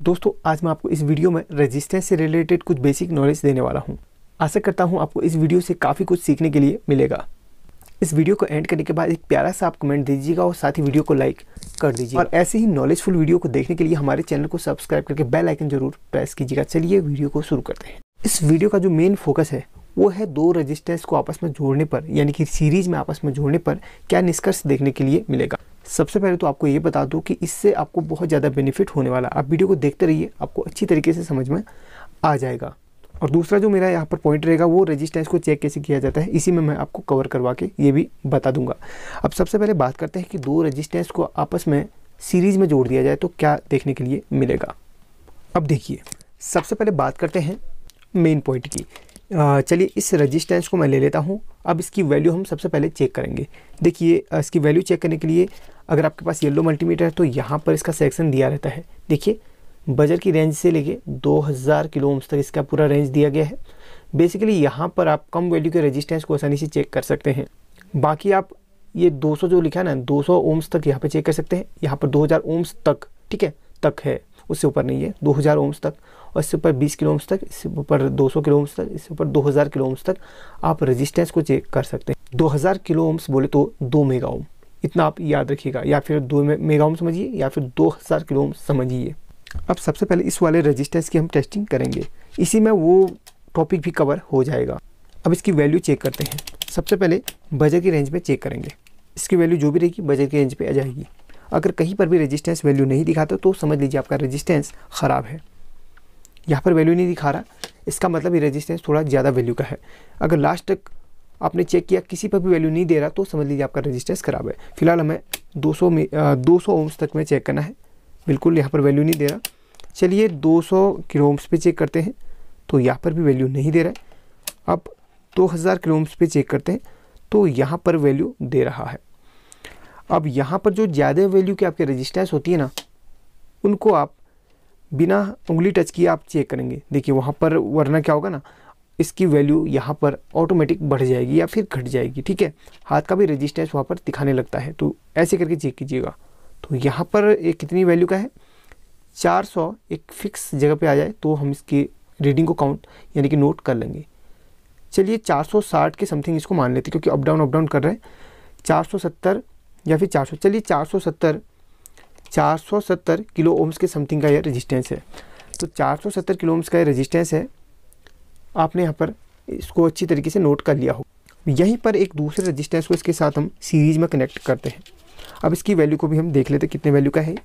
दोस्तों आज मैं आपको इस वीडियो में रेजिस्टेंस से रिलेटेड कुछ बेसिक नॉलेज देने वाला हूं। आशा करता हूं आपको इस वीडियो से काफ़ी कुछ सीखने के लिए मिलेगा। इस वीडियो को एंड करने के बाद एक प्यारा सा आप कमेंट दीजिएगा और साथ ही वीडियो को लाइक कर दीजिएगा। और ऐसे ही नॉलेजफुल वीडियो को देखने के लिए हमारे चैनल को सब्सक्राइब करके बेल आइकन जरूर प्रेस कीजिएगा। चलिए वीडियो को शुरू करते हैं। इस वीडियो का जो मेन फोकस है वो है दो रेजिस्टेंस को आपस में जोड़ने पर, यानी कि सीरीज में आपस में जोड़ने पर क्या निष्कर्ष देखने के लिए मिलेगा। सबसे पहले तो आपको ये बता दूं कि इससे आपको बहुत ज़्यादा बेनिफिट होने वाला। आप वीडियो को देखते रहिए, आपको अच्छी तरीके से समझ में आ जाएगा। और दूसरा जो मेरा यहाँ पर पॉइंट रहेगा वो रेजिस्टेंस को चेक कैसे किया जाता है, इसी में मैं आपको कवर करवा के ये भी बता दूंगा। अब सबसे पहले बात करते हैं कि दो रेजिस्टेंस को आपस में सीरीज में जोड़ दिया जाए तो क्या देखने के लिए मिलेगा। अब देखिए, सबसे पहले बात करते हैं मेन पॉइंट की। चलिए इस रेजिस्टेंस को मैं ले लेता हूँ। अब इसकी वैल्यू हम सबसे पहले चेक करेंगे। देखिए इसकी वैल्यू चेक करने के लिए अगर आपके पास येलो मल्टीमीटर है तो यहाँ पर इसका सेक्शन दिया रहता है। देखिए बजर की रेंज से लेके 2000 किलो ओम्स तक इसका पूरा रेंज दिया गया है। बेसिकली यहाँ पर आप कम वैल्यू के रेजिस्टेंस को आसानी से चेक कर सकते हैं। बाकी आप ये 200 जो लिखा है ना, 200 ओम्स तक यहाँ पर चेक कर सकते हैं। यहाँ पर 2000 ओम्स तक, ठीक है, तक है, उससे ऊपर नहीं है। 2000 ओम्स तक और इससे ऊपर 20 किलो ओम्स तक, इससे ऊपर 200 किलो ओम्स तक, इससे ऊपर 2000 किलो ओम्स तक आप रेजिस्टेंस को चेक कर सकते हैं। 2000 किलो ओम्स बोले तो 2 मेगा ओम, इतना आप याद रखिएगा, या फिर 2 मेगा ओम समझिए या फिर 2000 किलो ओम समझिए। अब सबसे पहले इस वाले रेजिस्टेंस की हम टेस्टिंग करेंगे, इसी में वो टॉपिक भी कवर हो जाएगा। अब इसकी वैल्यू चेक करते हैं। सबसे पहले बजर की रेंज में चेक करेंगे। इसकी वैल्यू जो भी रहेगी बजर की रेंज पे आ जाएगी। अगर कहीं पर भी रेजिस्टेंस वैल्यू नहीं दिखाता तो समझ लीजिए आपका रेजिस्टेंस ख़राब है। यहाँ पर वैल्यू नहीं दिखा रहा, इसका मतलब ये रेजिस्टेंस थोड़ा ज़्यादा वैल्यू का है। अगर लास्ट तक आपने चेक किया किसी पर भी वैल्यू नहीं दे रहा तो समझ लीजिए आपका रेजिस्टेंस ख़राब है। फिलहाल हमें 200 ओम्स तक में चेक करना है। बिल्कुल यहाँ पर वैल्यू नहीं दे रहा। चलिए 200 किलो ओम्स पे चेक करते हैं तो यहाँ पर भी वैल्यू नहीं दे रहा है। अब 2000 किलो ओम्स पे चेक करते हैं तो यहाँ पर वैल्यू दे रहा है। अब यहाँ पर जो ज़्यादा वैल्यू की आपकी रेजिस्टेंस होती है ना, उनको आप बिना उंगली टच किए आप चेक करेंगे। देखिए वहाँ पर, वरना क्या होगा ना, इसकी वैल्यू यहाँ पर ऑटोमेटिक बढ़ जाएगी या फिर घट जाएगी, ठीक है। हाथ का भी रेजिस्टेंस वहाँ पर दिखाने लगता है, तो ऐसे करके चेक कीजिएगा। तो यहाँ पर एक कितनी वैल्यू का है, 400 एक फिक्स जगह पे आ जाए तो हम इसकी रीडिंग को काउंट यानी कि नोट कर लेंगे। चलिए 460 के समथिंग इसको मान लेते क्योंकि अप डाउन कर रहे हैं। 470 या फिर 400, चलिए 470 किलो ओम्स के समथिंग का यह रेजिस्टेंस है। तो 470 किलो ओम्स का ये रेजिस्टेंस है। आपने यहाँ पर इसको अच्छी तरीके से नोट कर लिया हो। यहीं पर एक दूसरे रेजिस्टेंस को इसके साथ हम सीरीज में कनेक्ट करते हैं। अब इसकी वैल्यू को भी हम देख लेते हैं कितने वैल्यू का है।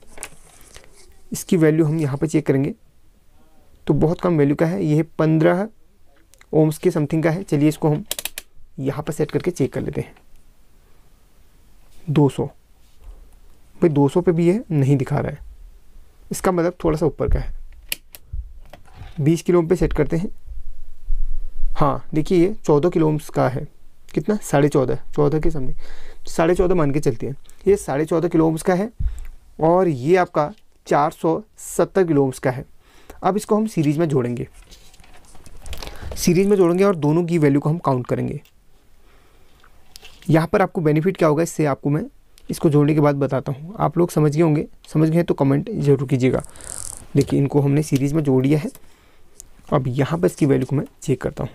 इसकी वैल्यू हम यहाँ पर चेक करेंगे तो बहुत कम वैल्यू का है, ये 15 ओम्स के समथिंग का है। चलिए इसको हम यहाँ पर सेट करके चेक कर लेते हैं। 200, भाई 200 पे भी ये नहीं दिखा रहा है, इसका मतलब थोड़ा सा ऊपर का है। 20 किलो ओम पे सेट करते हैं। हाँ देखिए ये 14 किलो ओम्स का है। कितना, 14.5 के समथिंग, 14.5 मान के चलते हैं। ये 14.5 किलो ओम्स का है और ये आपका 470 किलो ओम्स का है। अब इसको हम सीरीज में जोड़ेंगे। और दोनों की वैल्यू को हम काउंट करेंगे। यहाँ पर आपको बेनिफिट क्या होगा, इससे आपको मैं इसको जोड़ने के बाद बताता हूँ। आप लोग समझ गए होंगे, समझ गए तो कमेंट जरूर कीजिएगा। देखिए इनको हमने सीरीज़ में जोड़ दिया है। अब यहाँ पर इसकी वैल्यू को मैं चेक करता हूँ।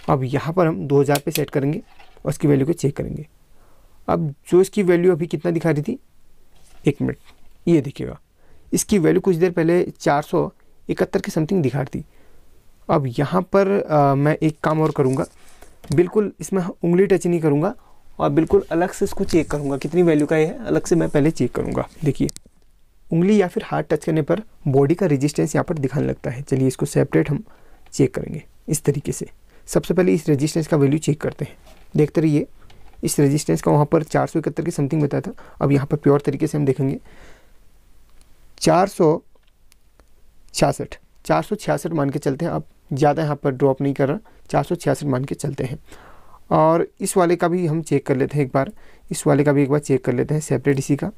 अब यहाँ पर हम 2000 पे सेट करेंगे और इसकी वैल्यू को चेक करेंगे। अब जो इसकी वैल्यू अभी कितना दिखा रही थी, 1 मिनट, ये देखिएगा इसकी वैल्यू कुछ देर पहले 471 के समथिंग दिखा रही थी। अब यहाँ पर मैं एक काम और करूँगा, बिल्कुल इसमें उंगली टच नहीं करूँगा और बिल्कुल अलग से इसको चेक करूँगा कितनी वैल्यू का ये है, अलग से मैं पहले चेक करूँगा। देखिए उंगली या फिर हाथ टच करने पर बॉडी का रेजिस्टेंस यहाँ पर दिखाने लगता है। चलिए इसको सेपरेट हम चेक करेंगे इस तरीके से। सबसे पहले इस रेजिस्टेंस का वैल्यू चेक करते हैं। देखते रहिए, इस रेजिस्टेंस का वहाँ पर 471 के समथिंग बताया था। अब यहाँ पर प्योर तरीके से हम देखेंगे 466 मान के चलते हैं। अब ज़्यादा यहाँ पर ड्रॉप नहीं कर रहा, 466 मान के चलते हैं। और इस वाले का भी हम चेक कर लेते हैं एक बार, इस वाले का भी एक बार चेक कर लेते हैं सेपरेट इसी का।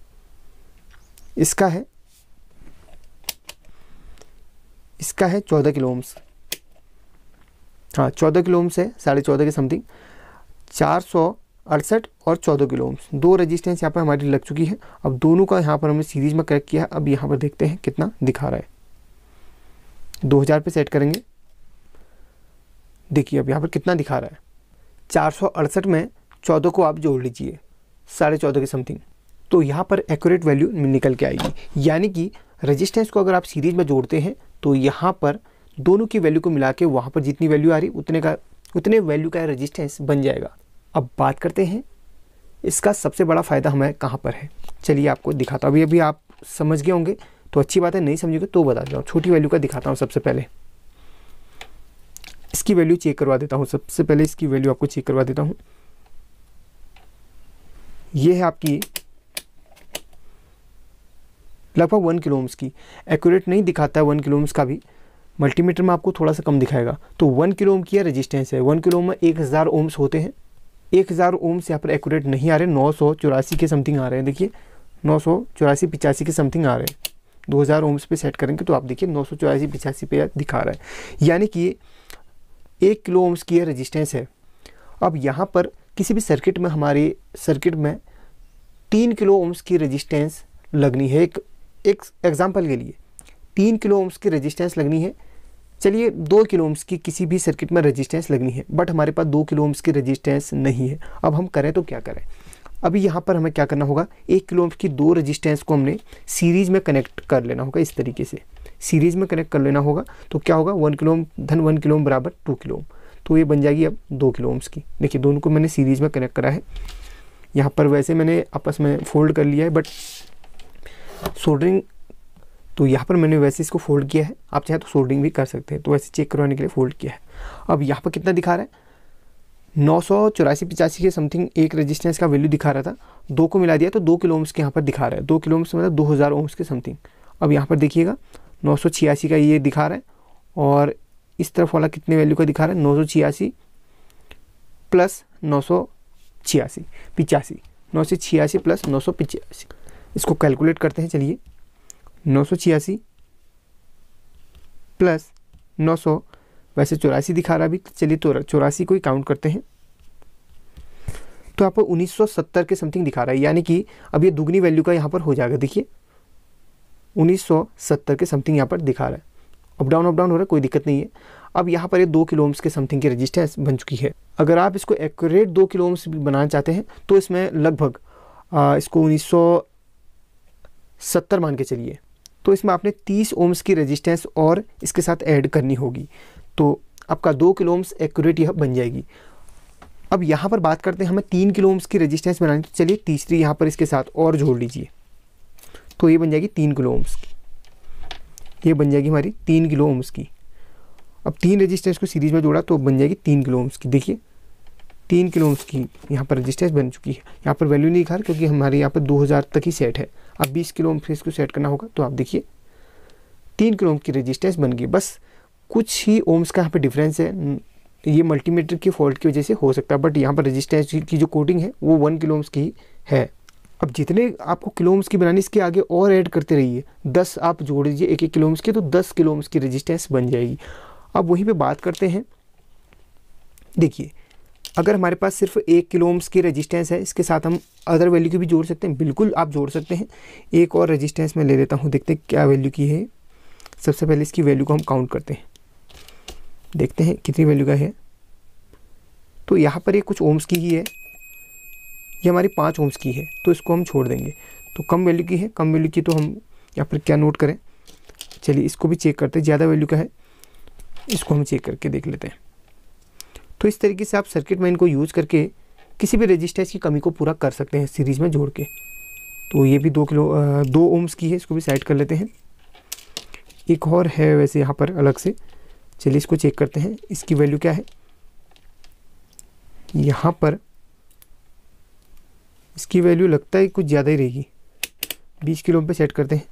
इसका है 14 किलो ओम्स। हाँ 14 किलो ओम्स है, 14.5 के समथिंग। 68 और 14 किलो ओम्स, दो रेजिस्टेंस यहाँ पर हमारी लग चुकी है। अब दोनों का यहाँ पर हमने सीरीज में कनेक्ट किया है। अब यहाँ पर देखते हैं कितना दिखा रहा है। 2000 पे सेट करेंगे, देखिए अब यहाँ पर कितना दिखा रहा है। 468 में 14 को आप जोड़ लीजिए 14.5 के समथिंग, तो यहाँ पर एक्यूरेट वैल्यू निकल के आएगी। यानी कि रेजिस्टेंस को अगर आप सीरीज में जोड़ते हैं तो यहाँ पर दोनों की वैल्यू को मिला के वहाँ पर जितनी वैल्यू आ रही उतने वैल्यू का रेजिस्टेंस बन जाएगा। अब बात करते हैं इसका सबसे बड़ा फ़ायदा हमें कहाँ पर है। चलिए आपको दिखाता हूँ। अभी आप समझ गए होंगे तो अच्छी बात है, नहीं समझोगे तो बता देता हूँ। छोटी वैल्यू का दिखाता हूँ। सबसे पहले इसकी वैल्यू चेक करवा देता हूँ। सबसे पहले इसकी वैल्यू आपको चेक करवा देता हूँ। ये है आपकी लगभग 1 किलो ओम्स की। एक्यूरेट नहीं दिखाता है 1 किलो ओम्स का भी, मल्टीमीटर में आपको थोड़ा सा कम दिखाएगा। तो 1 किलो ओम की रेजिस्टेंस है। 1 किलो ओम में 1000 ओम्स होते हैं। 1000 ओम्स यहाँ पर एक्यूरेट नहीं आ रहे, 984 के समथिंग आ रहे हैं। देखिए 984-85 के समथिंग आ रहे हैं। 2000 ओम्स पे सेट करेंगे तो आप देखिए 984-85 पे दिखा रहा है। यानी कि 1 किलो ओम्स की रेजिस्टेंस है। अब यहाँ पर किसी भी सर्किट में, हमारे सर्किट में 3 किलो ओम्स की रेजिस्टेंस लगनी है। एक एग्जाम्पल के लिए 3 किलो ओम्स की रेजिस्टेंस लगनी है। चलिए 2 किलो ओम्स की किसी भी सर्किट में रेजिस्टेंस लगनी है, बट हमारे पास 2 किलो ओम्स की रेजिस्टेंस नहीं है। अब हम करें तो क्या करें। अभी यहाँ पर हमें क्या करना होगा, 1 किलो ओम्स की दो रेजिस्टेंस को हमने सीरीज में कनेक्ट कर लेना होगा। इस तरीके से सीरीज में कनेक्ट कर लेना होगा तो क्या होगा, 1 किलो ओम धन 1 किलो ओम बराबर 2 किलो ओम, तो ये बन जाएगी अब 2 किलो ओम्स की। देखिए दोनों को मैंने सीरीज में कनेक्ट करा है। यहाँ पर वैसे मैंने आपस में फोल्ड कर लिया है, बट सोल्डरिंग तो यहाँ पर मैंने वैसे इसको फोल्ड किया है। आप चाहे तो सोल्डरिंग भी कर सकते हैं, तो वैसे चेक करवाने के लिए फोल्ड किया है। अब यहाँ पर कितना दिखा रहा है, 984-85 के समथिंग एक रेजिस्टेंस का वैल्यू दिखा रहा था। 2 को मिला दिया तो 2 किलो ओम्स के यहाँ पर दिखा रहा है। 2 किलो ओम्स मतलब 2000 ओम्स के समथिंग। अब यहाँ पर देखिएगा 986 का ये दिखा रहा है, और इस तरफ वाला कितने वैल्यू का दिखा रहा है, 986 प्लस 986 प्लस 985। इसको कैलकुलेट करते हैं। चलिए 986 प्लस 900, वैसे 84 दिखा रहा अभी, चलिए तो 84 को ही काउंट करते हैं तो यहाँ पर 1970 के समथिंग दिखा रहा है। यानी कि अब ये दुगनी वैल्यू का यहाँ पर हो जाएगा। देखिए 1970 के समथिंग यहाँ पर दिखा रहा है। अप डाउन हो रहा है, कोई दिक्कत नहीं है। अब यहाँ पर ये 2 किलो ओम्स के समथिंग की रेजिस्टेंस बन चुकी है। अगर आप इसको एक्यूरेट 2 किलो ओम्स बनाना चाहते हैं तो इसमें लगभग इसको 1970 मान के चलिए, तो इसमें आपने 30 ओम्स की रेजिस्टेंस और इसके साथ ऐड करनी होगी, तो आपका 2 किलो ओम्स एक्यूरेट यह बन जाएगी। अब यहाँ पर बात करते हैं हमें 3 किलो ओम्स की रेजिस्टेंस बनानी, तो चलिए तीसरी यहाँ पर इसके साथ और जोड़ लीजिए, तो ये बन जाएगी 3 किलो ओम्स की। ये बन जाएगी हमारी 3 किलो ओम्स की। अब 3 रेजिस्टेंस को सीरीज में जोड़ा तो बन जाएगी 3 किलो ओम्स की। देखिए 3 किलो ओम्स की यहाँ पर रेजिस्टेंस बन चुकी है। यहाँ पर वैल्यू नहीं दिखा क्योंकि हमारे यहाँ पर 2000 तक ही सेट है। अब 20 किलो ओम से इसको सेट करना होगा, तो आप देखिए 3 किलो ओम की रेजिस्टेंस बन गई। बस कुछ ही ओम्स का यहाँ पे डिफरेंस है, ये मल्टीमीटर की फॉल्ट की वजह से हो सकता है, बट यहाँ पर रेजिस्टेंस की जो कोडिंग है वो 1 किलो ओम्स की ही है। अब जितने आपको किलो ओम्स की बनानी, इसके आगे और ऐड करते रहिए। 10 आप जोड़ दीजिए 1-1 किलो ओम्स की, तो 10 किलो ओम्स की रेजिस्टेंस बन जाएगी। अब वहीं पे बात करते हैं। देखिए अगर हमारे पास सिर्फ 1 किलो ओम्स की रेजिस्टेंस है, इसके साथ हम अदर वैल्यू की भी जोड़ सकते हैं। बिल्कुल आप जोड़ सकते हैं। एक और रेजिस्टेंस मैं ले लेता हूँ, देखते हैं क्या वैल्यू की है। सबसे पहले इसकी वैल्यू को हम काउंट करते हैं, देखते हैं कितनी वैल्यू का है। तो यहाँ पर ये कुछ ओम्स की ही है, ये हमारी 5 ओम्स की है, तो इसको हम छोड़ देंगे। तो कम वैल्यू की है, कम वैल्यू की तो हम यहाँ पर क्या नोट करें। चलिए इसको भी चेक करते हैं, ज़्यादा वैल्यू का है, इसको हम चेक करके देख लेते हैं। तो इस तरीके से आप सर्किट में इनको यूज़ करके किसी भी रेजिस्टेंस की कमी को पूरा कर सकते हैं सीरीज़ में जोड़ के। तो ये भी 2 ओम्स की है, इसको भी साइड कर लेते हैं। एक और है वैसे यहाँ पर अलग से, चलिए इसको चेक करते हैं। इसकी वैल्यू क्या है, यहाँ पर इसकी वैल्यू लगता है कुछ ज़्यादा ही रहेगी। 20 किलो ओम पे सेट करते हैं,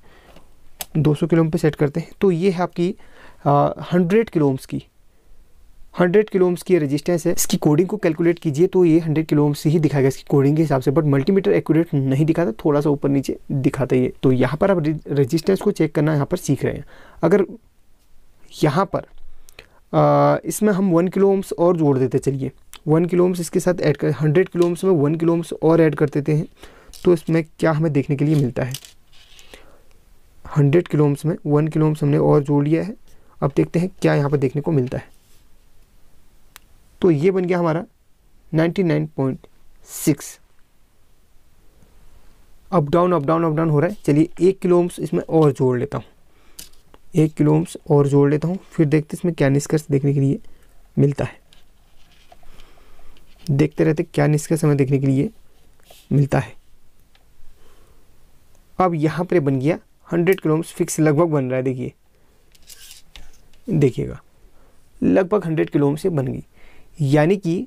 200 किलो ओम पे सेट करते हैं, तो ये है आपकी 100 किलो ओम्स की 100 किलो ओम्स की रेजिस्टेंस है। इसकी कोडिंग को कैलकुलेट कीजिए तो ये 100 किलो ओम्स ही दिखाएगा इसकी कोडिंग के हिसाब से, बट मल्टीमीटर एक्यूरेट नहीं दिखाता, थोड़ा सा ऊपर नीचे दिखाता ही है। तो यहाँ पर आप रेजिस्टेंस को चेक करना यहाँ पर सीख रहे हैं। अगर यहाँ पर इसमें हम 1 किलो ओम्स और जोड़ देते, चलिए 1 किलो ओम्स इसके साथ ऐड कर 100 किलो ओम्स में 1 किलो ओम्स और ऐड कर देते हैं तो इसमें क्या हमें देखने के लिए मिलता है। 100 किलो ओम्स में 1 किलो ओम्स हमने और जोड़ लिया है। अब देखते हैं क्या यहाँ पर देखने को मिलता है। तो ये बन गया हमारा 99.6। अप डाउन हो रहा है। चलिए 1 किलो ओम्स इसमें और जोड़ लेता हूँ, 1 किलो ओम्स और जोड़ लेता हूँ, फिर देखते इसमें क्या निष्कर्ष देखने के लिए मिलता है। देखते रहते क्या निष्कर्ष हमें देखने के लिए मिलता है। अब यहाँ पर बन गया 100 किलो ओम्स फिक्स लगभग बन रहा है। देखिएगा लगभग 100 किलो ओम से बन गई। यानी कि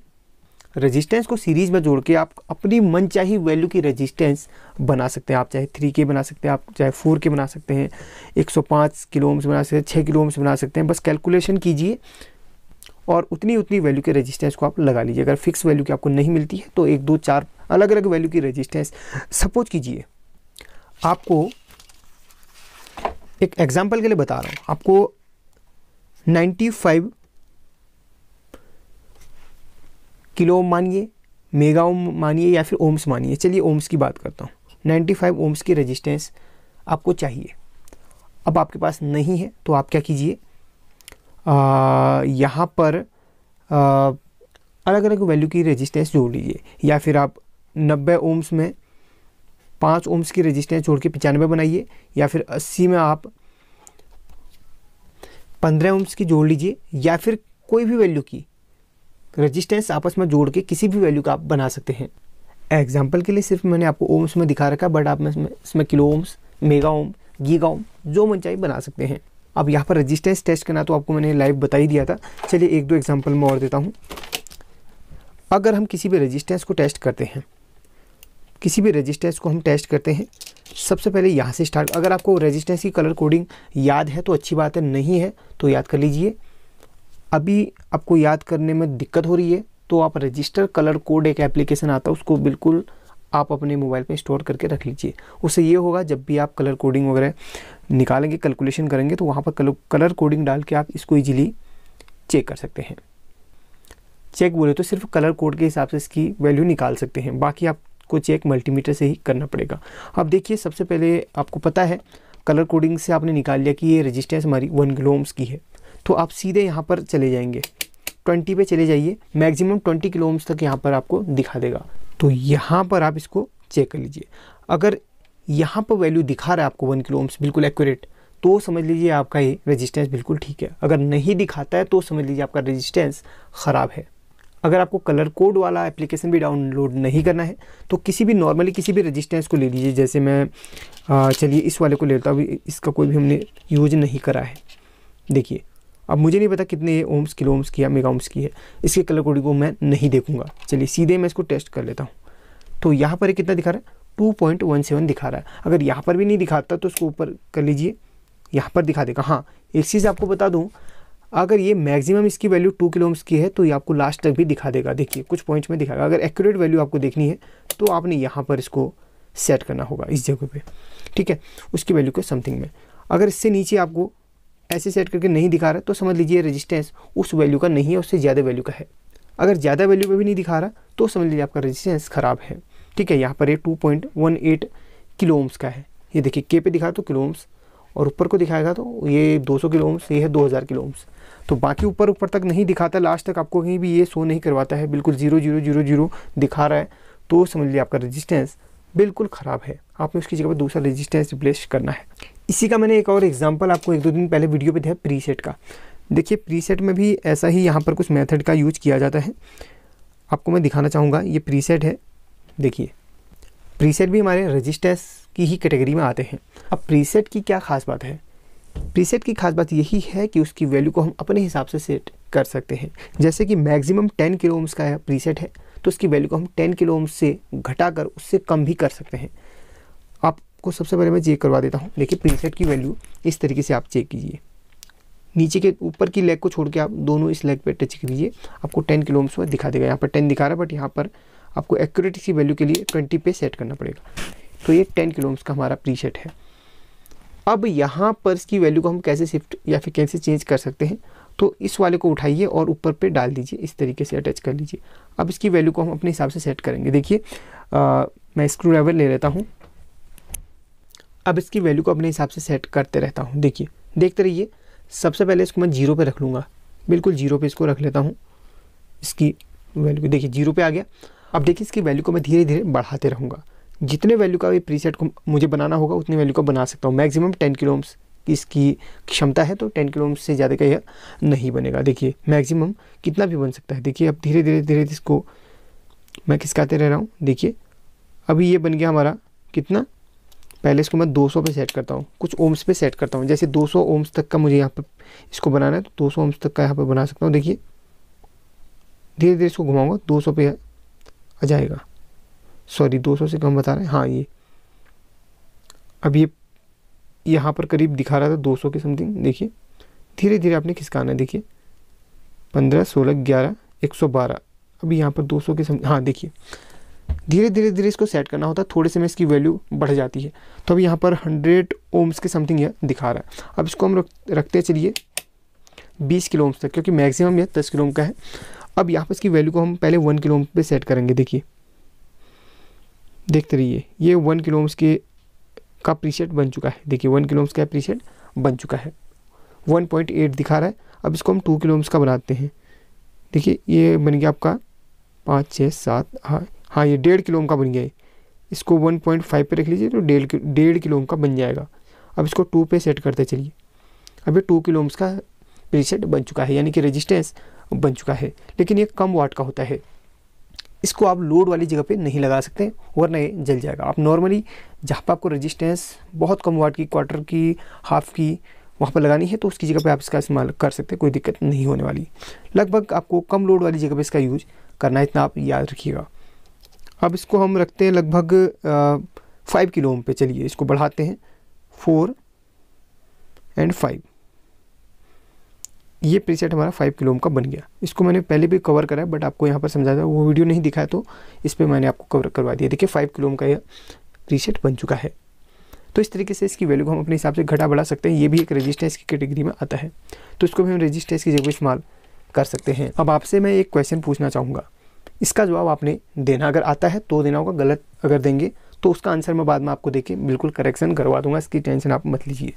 रेजिस्टेंस को सीरीज में जोड़ के आप अपनी मनचाही वैल्यू की रेजिस्टेंस बना सकते हैं। आप चाहे 3K बना सकते हैं, आप चाहे 4K बना सकते हैं, 105 किलो ओम्स बना सकते हैं, 6 किलो ओम्स बना सकते हैं। बस कैलकुलेशन कीजिए और उतनी वैल्यू के रेजिस्टेंस को आप लगा लीजिए। अगर फिक्स वैल्यू की आपको नहीं मिलती है तो 1, 2, 4 अलग अलग वैल्यू की रेजिस्टेंस सपोज कीजिए। आपको एक एग्जाम्पल के लिए बता रहा हूँ, आपको 95 किलो ओम मानिए, मेगा ओम मानिए या फिर ओम्स मानिए। चलिए ओम्स की बात करता हूँ। 95 ओम्स की रेजिस्टेंस आपको चाहिए। अब आपके पास नहीं है तो आप क्या कीजिए, यहाँ पर अलग अलग वैल्यू की रेजिस्टेंस जोड़ लीजिए। या फिर आप 90 ओम्स में 5 ओम्स की रेजिस्टेंस जोड़ के 95 बनाइए, या फिर 80 में आप 15 ओम्स की जोड़ लीजिए, या फिर कोई भी वैल्यू की रेजिस्टेंस आपस में जोड़ के किसी भी वैल्यू का आप बना सकते हैं। एग्जाम्पल के लिए सिर्फ मैंने आपको ओम्स में दिखा रखा, बट आप इसमें kilo ohms, mega ohm, giga ohm जो मन चाहिए बना सकते हैं। अब यहाँ पर रेजिस्टेंस टेस्ट करना तो आपको मैंने लाइव बता ही दिया था। चलिए 1-2 एग्जाम्पल मैं और देता हूँ। अगर हम किसी भी रेजिस्टेंस को टेस्ट करते हैं, सबसे पहले यहाँ से स्टार्ट। अगर आपको रेजिस्टेंस की कलर कोडिंग याद है तो अच्छी बात है, नहीं है तो याद कर लीजिए। अभी आपको याद करने में दिक्कत हो रही है तो आप रजिस्टर कलर कोड एक एप्लीकेशन आता है, उसको बिल्कुल आप अपने मोबाइल पे स्टोर करके रख लीजिए। उससे ये होगा जब भी आप कलर कोडिंग वगैरह निकालेंगे, कैलकुलेशन करेंगे, तो वहाँ पर कलर कोडिंग डाल के आप इसको ईजिली चेक कर सकते हैं। चेक बोले तो सिर्फ कलर कोड के हिसाब से इसकी वैल्यू निकाल सकते हैं, बाकी आपको चेक मल्टीमीटर से ही करना पड़ेगा। अब देखिए सबसे पहले आपको पता है कलर कोडिंग से आपने निकाल लिया कि ये रेजिस्टेंस हमारी 1 किलो ओम्स की है, तो आप सीधे यहाँ पर चले जाएंगे, 20 पे चले जाइए। मैक्सिमम 20 किलो ओम्स तक यहाँ पर आपको दिखा देगा। तो यहाँ पर आप इसको चेक कर लीजिए। अगर यहाँ पर वैल्यू दिखा रहा है आपको 1 किलो ओम्स बिल्कुल एक्यूरेट, तो समझ लीजिए आपका ये रेजिस्टेंस बिल्कुल ठीक है। अगर नहीं दिखाता है तो समझ लीजिए आपका रेजिस्टेंस ख़राब है। अगर आपको कलर कोड वाला एप्लीकेशन भी डाउनलोड नहीं करना है तो किसी भी नॉर्मली किसी भी रेजिस्टेंस को ले लीजिए। जैसे मैं चलिए इस वाले को लेता हूँ, इसका कोई भी हमने यूज नहीं करा है। देखिए अब मुझे नहीं पता कितने ओम्स, किलो ओम्स की या मेगा ओम्स की है, इसके कलर कोडिंग को मैं नहीं देखूंगा। चलिए सीधे मैं इसको टेस्ट कर लेता हूँ। तो यहाँ पर कितना दिखा रहा है, 2.17 दिखा रहा है। अगर यहाँ पर भी नहीं दिखाता तो इसको ऊपर कर लीजिए, यहाँ पर दिखा देगा। हाँ एक चीज़ आपको बता दूँ, अगर ये मैक्सिमम इसकी वैल्यू 2 किलो ओम्स की है तो ये आपको लास्ट तक भी दिखा देगा। देखिए कुछ पॉइंट्स में दिखाएगा। अगर एक्यूरेट वैल्यू आपको देखनी है तो आपने यहाँ पर इसको सेट करना होगा इस जगह पे, ठीक है, उसकी वैल्यू को समथिंग में। अगर इससे नीचे आपको ऐसे सेट करके नहीं दिखा रहा तो समझ लीजिए रेजिस्टेंस उस वैल्यू का नहीं है, उससे ज़्यादा वैल्यू का है। अगर ज़्यादा वैल्यू पे भी नहीं दिखा रहा तो समझ लीजिए आपका रेजिस्टेंस ख़राब है, ठीक है। यहाँ पर ये 2.18 किलो ओम्स का है। ये देखिए के पे दिखा तो किलो ओम्स, और ऊपर को दिखाएगा तो ये 200 किलो ओम्स, ये है 2000 किलो ओम्स। तो बाकी ऊपर तक नहीं दिखाता, लास्ट तक आपको कहीं भी ये शो नहीं करवाता है, बिल्कुल 0.000 दिखा रहा है, तो समझ लीजिए आपका रेजिस्टेंस बिल्कुल ख़राब है। आपने उसकी जगह पर दूसरा रेजिस्टेंस रिप्लेस करना है। इसी का मैंने एक और एग्जांपल आपको 1-2 दिन पहले वीडियो पे दिया प्रीसेट का। देखिए प्रीसेट में भी ऐसा ही यहाँ पर कुछ मेथड का यूज किया जाता है। आपको मैं दिखाना चाहूँगा, ये प्रीसेट है। देखिए प्रीसेट भी हमारे रेजिस्टेंस की ही कैटेगरी में आते हैं। अब प्रीसेट की क्या खास बात है, प्रीसेट की खास बात यही है कि उसकी वैल्यू को हम अपने हिसाब से सेट कर सकते हैं। जैसे कि मैक्सिमम 10 किलो ओम्स का प्रीसेट है तो उसकी वैल्यू को हम 10 किलो ओम्स से घटाकर उससे कम भी कर सकते हैं। आपको सबसे पहले मैं चेक करवा देता हूँ। देखिए प्रीसेट की वैल्यू इस तरीके से आप चेक कीजिए, नीचे के ऊपर की लेग को छोड़ के आप दोनों इस लेग पे टच कीजिए, आपको 10 किलो ओम्स में दिखा देगा। यहाँ पर 10 दिखा रहा है, बट यहाँ पर आपको एक्यूरेट की वैल्यू के लिए 20 पे सेट करना पड़ेगा। तो ये 10 किलो ओम्स का हमारा प्रीसेट है। अब यहाँ पर इसकी वैल्यू को हम कैसे शिफ्ट या फिर कैसे चेंज कर सकते हैं, तो इस वाले को उठाइए और ऊपर पे डाल दीजिए, इस तरीके से अटैच कर लीजिए। अब इसकी वैल्यू को हम अपने हिसाब से सेट करेंगे। देखिए मैं स्क्रू ड्राइवर ले लेता हूँ। अब इसकी वैल्यू को अपने हिसाब से सेट करते रहता हूँ। देखिए देखते रहिए। सबसे पहले इसको मैं 0 पे रख लूँगा, बिल्कुल 0 पे इसको रख लेता हूँ। इसकी वैल्यू को देखिए 0 पे आ गया। अब देखिए इसकी वैल्यू को मैं धीरे धीरे बढ़ाते रहूँगा। जितने वैल्यू का ये प्रीसेट को मुझे बनाना होगा उतनी वैल्यू का बना सकता हूँ। मैक्सिमम 10 किलो ओम्स की इसकी क्षमता है, तो 10 किलो ओम्स से ज़्यादा का यह नहीं बनेगा। देखिए मैक्सिमम कितना भी बन सकता है। देखिए अब धीरे धीरे इसको मैं खिसकाते रह रहा हूँ। देखिए अभी ये बन गया हमारा कितना। पहले इसको मैं 200 पे सेट करता हूँ, कुछ ओम्स पे सेट करता हूँ। जैसे 200 ओम्स तक का मुझे यहाँ पर इसको बनाना है, तो 200 ओम्स तक का यहाँ पर बना सकता हूँ। देखिए धीरे धीरे इसको घुमाऊंगा, 200 पे आ जाएगा। सॉरी 200 से कम बता रहे हैं। हाँ ये अब ये यहाँ पर करीब दिखा रहा था 200 के समथिंग। देखिए धीरे धीरे आपने खिसकाना है। देखिए 15, 16, 11, 112। अभी यहाँ पर 200 के समथिंग। हाँ देखिए धीरे धीरे इसको सेट करना होता है। थोड़े से में इसकी वैल्यू बढ़ जाती है। तो अभी यहाँ पर 100 ओम्स के समथिंग यह दिखा रहा है। अब इसको हम रखते चलिए 20 किलो ओम्स तक, क्योंकि मैक्सिमम यह 10 किलो ओम का है। अब यहाँ पर इसकी वैल्यू को हम पहले 1 किलो ओम पे सेट करेंगे। देखिए देखते रहिए, ये 1 किलो ओम्स के का प्रीसेट बन चुका है। देखिए 1 किलो ओम्स का प्रीसेट बन चुका है, 1.8 दिखा रहा है। अब इसको हम 2 किलो ओम्स का बनाते हैं। देखिए ये बन गया आपका 5, 6, 7। हाँ ये 1.5 किलो ओम का बन गया है। इसको 1.5 पे रख लीजिए तो 1.5 किलो ओम का बन जाएगा। अब इसको 2 पे सेट करते चलिए। अभी 2 किलो ओम्स का प्रीसेट बन चुका है, यानी कि रेजिस्टेंस बन चुका है। लेकिन ये कम वाट का होता है, इसको आप लोड वाली जगह पे नहीं लगा सकते वरना ये जल जाएगा। आप नॉर्मली जहाँ पर आपको रेजिस्टेंस बहुत कम वाट की, क्वार्टर की, हाफ की, वहाँ पर लगानी है तो उसकी जगह पे आप इसका इस्तेमाल कर सकते हैं, कोई दिक्कत नहीं होने वाली। लगभग आपको कम लोड वाली जगह पे इसका यूज करना है, इतना आप याद रखिएगा। अब इसको हम रखते हैं लगभग 5 किलो ओम पे। चलिए इसको बढ़ाते हैं 4 और 5। ये प्रीसेट हमारा 5 किलो ओम का बन गया। इसको मैंने पहले भी कवर करा है, बट आपको यहाँ पर समझाया था, वो वीडियो नहीं दिखाया तो इस पर मैंने आपको कवर करवा दिया। देखिए 5 किलो ओम का यह प्रीसेट बन चुका है। तो इस तरीके से इसकी वैल्यू को हम अपने हिसाब से घटा बढ़ा सकते हैं। ये भी एक रेजिस्टेंस की कैटेगरी में आता है, तो इसको भी हम रेजिस्टेंस की जगह इस्तेमाल कर सकते हैं। अब आपसे मैं एक क्वेश्चन पूछना चाहूँगा, इसका जवाब आपने देना, अगर आता है तो देना होगा, गलत अगर देंगे तो उसका आंसर मैं बाद में आपको देके बिल्कुल करेक्शन करवा दूंगा, इसकी टेंशन आप मत लीजिए।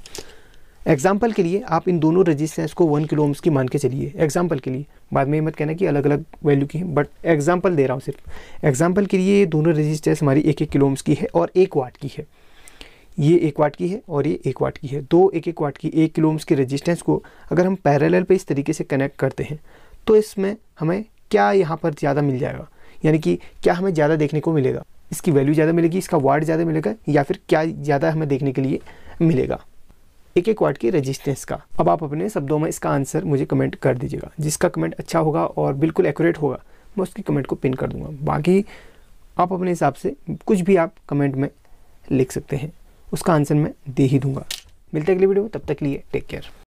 एग्जाम्पल के लिए आप इन दोनों रेजिस्टेंस को 1 किलो ओम्स की मान के चलिए, एग्जाम्पल के लिए। बाद में ये मत कहना कि अलग अलग वैल्यू की है, बट एग्जाम्पल दे रहा हूँ सिर्फ। एग्जाम्पल के लिए ये दोनों रेजिस्टेंस हमारी 1-1 किलो ओम्स की है और 1 वाट की है। ये 1 वाट की है और ये 1 वाट की है। दो 1-1 वाट की 1 किलो ओम्स की रेजिस्टेंस को अगर हम पैरेलल पे इस तरीके से कनेक्ट करते हैं तो इसमें हमें क्या यहाँ पर ज़्यादा मिल जाएगा, यानी कि क्या हमें ज़्यादा देखने को मिलेगा, इसकी वैल्यू ज़्यादा मिलेगी, इसका वाट ज़्यादा मिलेगा, या फिर क्या ज़्यादा हमें देखने के लिए मिलेगा 1-1 वाट की रेजिस्टेंस का। अब आप अपने शब्दों में इसका आंसर मुझे कमेंट कर दीजिएगा। जिसका कमेंट अच्छा होगा और बिल्कुल एक्यूरेट होगा मैं उसकी कमेंट को पिन कर दूंगा। बाकी आप अपने हिसाब से कुछ भी आप कमेंट में लिख सकते हैं, उसका आंसर मैं दे ही दूंगा। मिलते हैं अगली वीडियो में, तब तक के लिए टेक केयर।